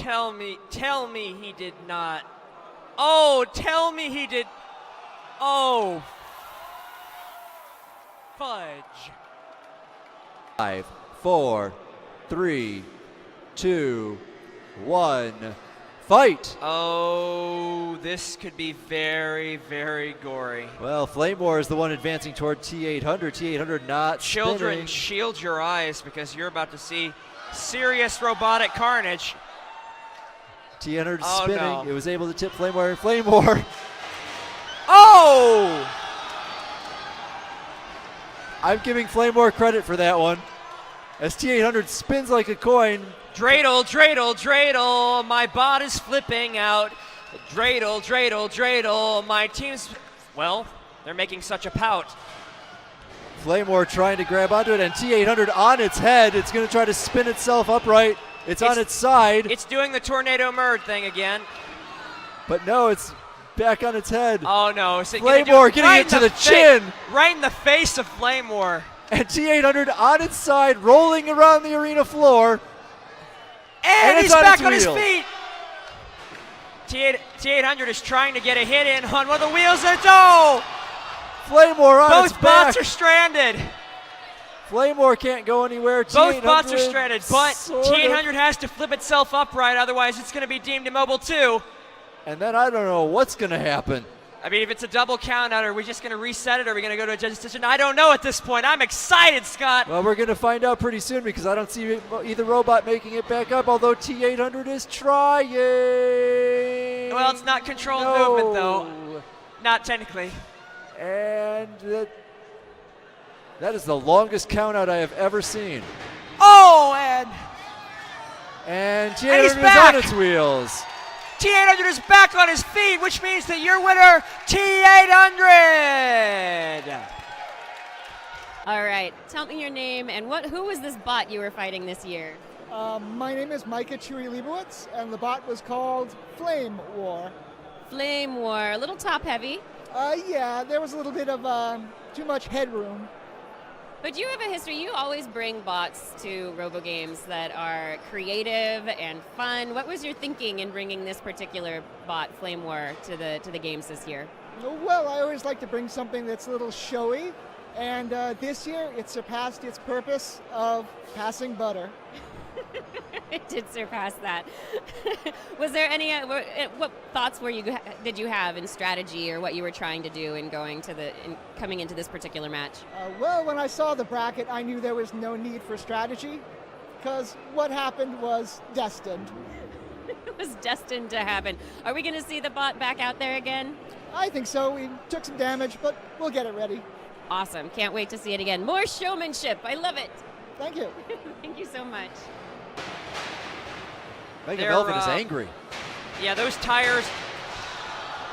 tell me he did not. Oh, tell me he did. Oh, fudge. 5, 4, 3, 2, 1, fight! Oh, this could be very, very gory. Well, Flame War is the one advancing toward T800. T800 not Children, spinning. shield your eyes because you're about to see serious robotic carnage. T800 Oh, spinning. no. It was able to tip Flame War, and Flame War. Oh! I'm giving Flame War credit for that one. As T800 spins like a coin. Dreidel, dreidel, dreidel. My bot is flipping out. Dreidel, dreidel, dreidel. My team's, well, they're making such a pout. Flame War trying to grab onto it, and T800 on its head. It's going to try to spin itself upright. It's on its side. It's doing the tornado murd thing again. But no, it's back on its head. Oh no. Is it Flame gonna War do getting it to the chin. Right in the face of Flame War. And T800 on its side, rolling around the arena floor. And it's he's on back its on his wheel. feet. T800 is trying to get a hit in on one of the wheels. And oh! Flame War on its Both back. bots are stranded. Flame War can't go anywhere. Both bots are stranded, but sort T800 of. has to flip itself upright, otherwise it's going to be deemed immobile too. And then I don't know what's going to happen. I mean, if it's a double count out, are we just going to reset it, or are we going to go to a judge's decision? I don't know at this point. I'm excited, Scott. Well, we're going to find out pretty soon because I don't see either robot making it back up, although T800 is trying. Well, it's not controlled movement, though. Not technically. And that is the longest count out I have ever seen. Oh, And T800 is back. on its wheels. T800 is back on his feet, which means that your winner, T800. All right, tell me your name and who was this bot you were fighting this year? My name is Micah Chewy Leibowitz, and the bot was called Flame War. Flame War, a little top heavy. Yeah, there was a little bit of too much headroom. But you have a history. You always bring bots to robo games that are creative and fun. What was your thinking in bringing this particular bot, Flame War, to the games this year? Well, I always like to bring something that's a little showy, and this year it surpassed its purpose of passing butter. It did surpass that. Was there any? What thoughts did you have in strategy, or what you were trying to do in coming into this particular match? Well, when I saw the bracket, I knew there was no need for strategy, because what happened was destined. It was destined to happen. Are we going to see the bot back out there again? I think so. We took some damage, but we'll get it ready. Awesome. Can't wait to see it again. More showmanship. I love it. Thank you. Thank you so much. Mega Melvin is angry. Yeah, those tires.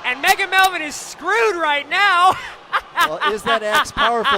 And Mega Melvin is screwed right now. Well, is that axe powerful